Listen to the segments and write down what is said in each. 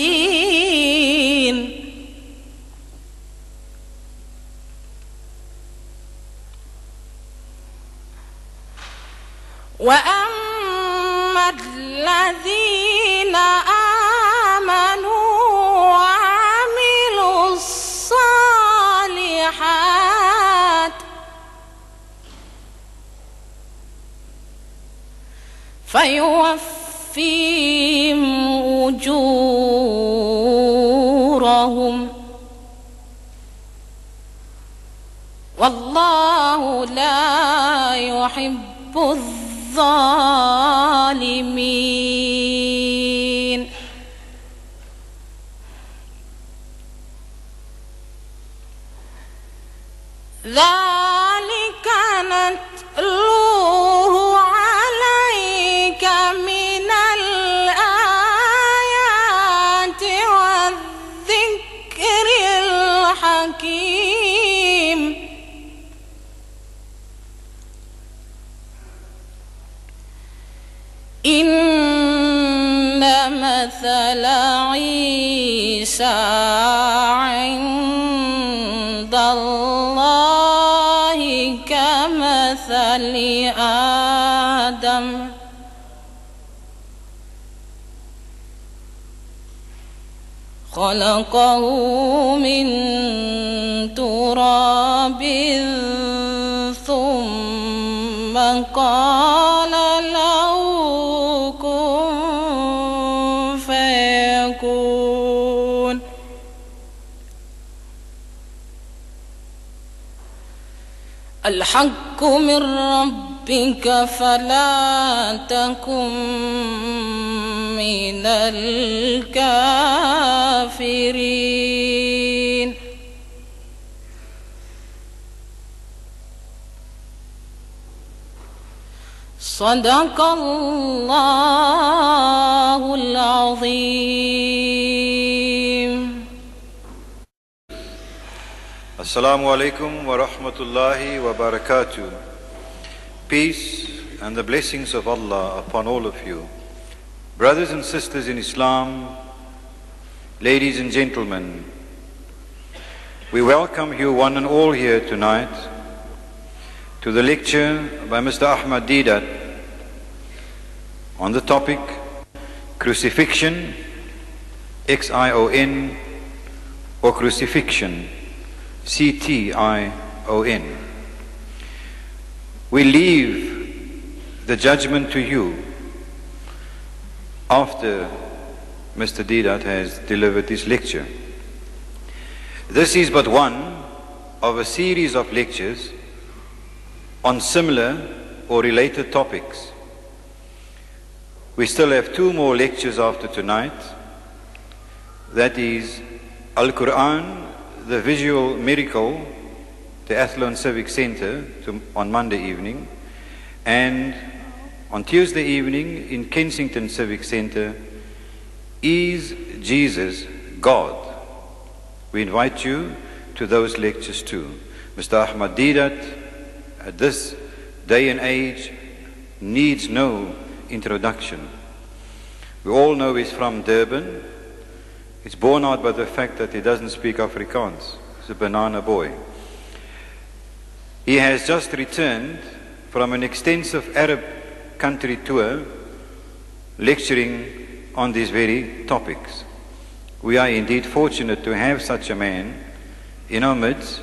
الناصرين وأما الذين آمنوا وعملوا الصالحات فيوفيهم أجورهم والله لا يحب الظالمين ذلك نتلوه عليك من الآيات والذكر الحكيم إن مثل عيسى عند الله كمثل آدم خلقه من تراب ثم قال له كن فيكون الحق من ربك فلا تكن من الكافرين صدق الله العظيم. Assalamu alaikum wa rahmatullahi wa barakatuh. Peace and the blessings of Allah upon all of you. Brothers and sisters in Islam, ladies and gentlemen, we welcome you one and all here tonight to the lecture by Mr. Ahmad Deedat on the topic Crucifixion, X-I-O-N, or Crucifixion, C-T-I-O-N. We leave the judgment to you after Mr. Deedat has delivered this lecture. This is but one of a series of lectures on similar or related topics. We still have two more lectures after tonight. That is Al-Quran, the Visual Miracle, the Athlone Civic Center on Monday evening, and on Tuesday evening in Kensington Civic Center, Is Jesus God? We invite you to those lectures too. Mr. Ahmad Deedat, at this day and age, needs no introduction. We all know he's from Durban. It's borne out by the fact that he doesn't speak Afrikaans. He's a banana boy. He has just returned from an extensive Arab country tour lecturing on these very topics. We are indeed fortunate to have such a man in our midst,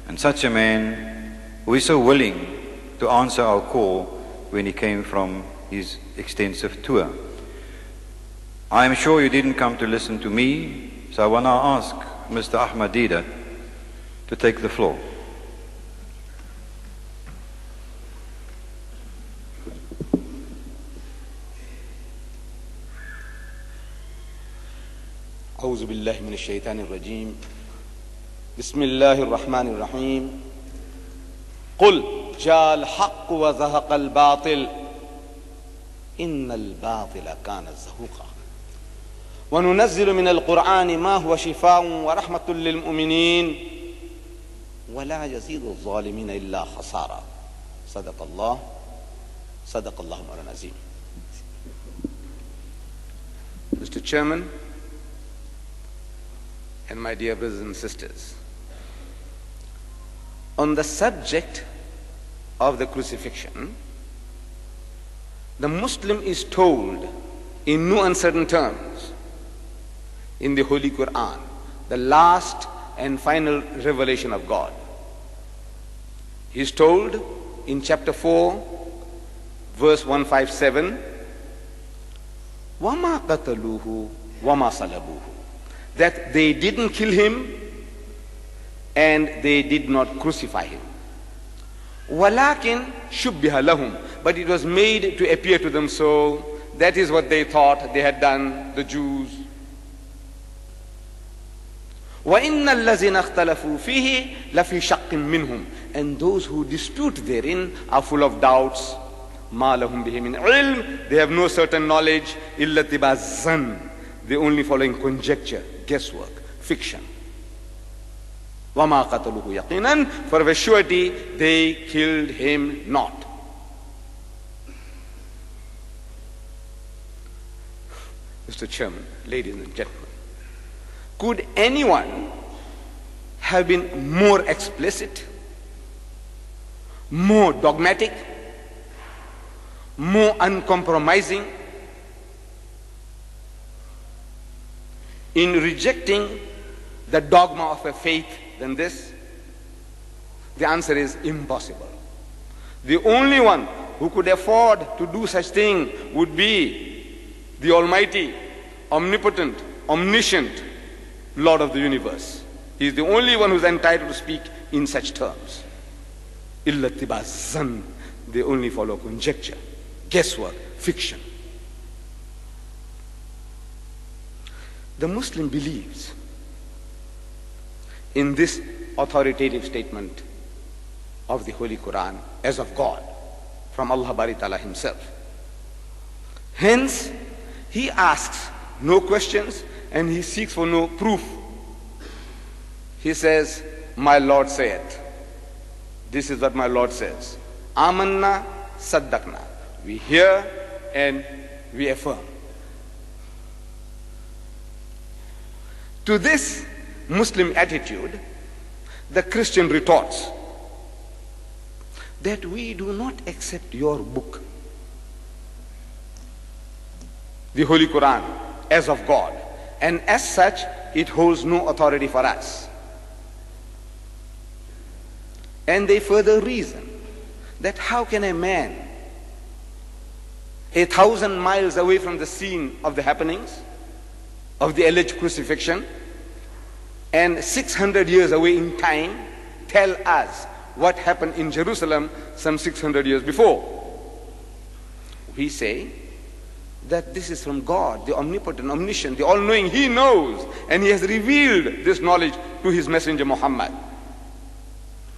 and such a man who is so willing to answer our call when he came from his extensive tour. I am sure you didn't come to listen to me, so I want to ask Mr. Ahmad Deedat to take the floor. أعوذ بالله من الشيطان الرجيم بسم الله الرحمن الرحيم قل جاء الحق وزهق الباطل إن الباطل كان زهوقا وننزل من القرآن ما هو شفاء ورحمة للمؤمنين ولا يزيد الظالمين إلا خسارا صدق الله مولانا العظيم. Mr. Chairman, and my dear brothers and sisters, on the subject of the crucifixion, the Muslim is told in no uncertain terms in the Holy Quran, the last and final revelation of God. He is told in chapter 4, verse 157, وَمَا قَتَلُوهُ وَمَا صَلَبُوهُ, that they didn't kill him and they did not crucify him. وَلَكِنْ شُبِّهَ لَهُمْ, but it was made to appear to them so. That is what they thought they had done, the Jews. وَإِنَّ الَّذِينَ اخْتَلَفُوا فِيهِ لَفِي شَقٍّ مِّنْهُمْ, and those who dispute therein are full of doubts. مَا لَهُمْ بِهِ مِنْ عِلْمٍ, they have no certain knowledge. إِلَّا اتِّبَاعَ الظَّنِّ, they only following conjecture, guesswork, fiction. وَمَا قَتَلُوهُ يَقِينًا, for of a surety they killed him not. Mr. Chairman, ladies and gentlemen, could anyone have been more explicit, more dogmatic, more uncompromising in rejecting the dogma of a faith than this? The answer is impossible. The only one who could afford to do such thing would be the Almighty, omnipotent, omniscient Lord of the universe. He is the only one who is entitled to speak in such terms. إِلَّا اتِّبَاعَ الظَّنِّ, they only follow conjecture, guesswork, fiction. The Muslim believes in this authoritative statement of the Holy Quran as of God, from Allah Bari Ta'ala himself. Hence, he asks no questions and he seeks for no proof. He says, my Lord saith. This is what my Lord says. Amanna saddaqna. We hear and we affirm. To this Muslim attitude, the Christian retorts that we do not accept your book, the Holy Quran, as of God, and as such it holds no authority for us. And they further reason that how can a man 1,000 miles away from the scene of the happenings of the alleged crucifixion and 600 years away in time tell us what happened in Jerusalem some 600 years before? We say that this is from God, the omnipotent, omniscient, the all-knowing. He knows, and he has revealed this knowledge to his messenger Muhammad.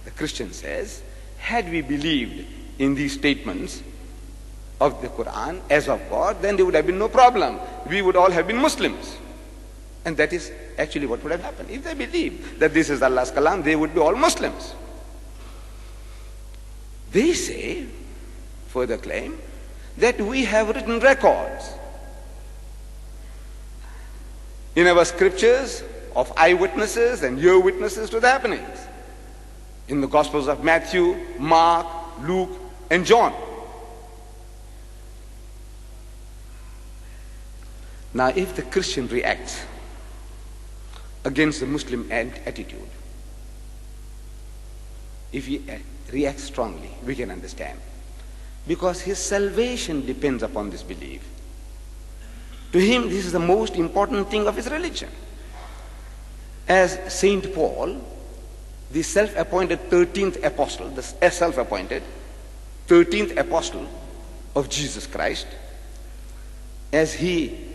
The Christian says, had we believed in these statements of the Quran as of God, then there would have been no problem. We would all have been Muslims. And that is actually what would have happened. If they believed that this is Allah's Kalam, they would be all Muslims. They say, further claim, that we have written records in our scriptures of eyewitnesses and ear witnesses to the happenings in the Gospels of Matthew, Mark, Luke, and John. Now, if the Christian reacts against the Muslim attitude, if he reacts strongly, we can understand. Because his salvation depends upon this belief. To him, this is the most important thing of his religion. As Saint Paul, the self-appointed 13th apostle, the self-appointed 13th apostle of Jesus Christ, as he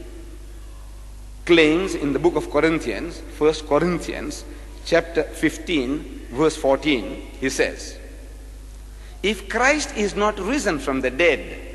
claims in the book of Corinthians, 1 Corinthians chapter 15, verse 14, he says, if Christ is not risen from the dead,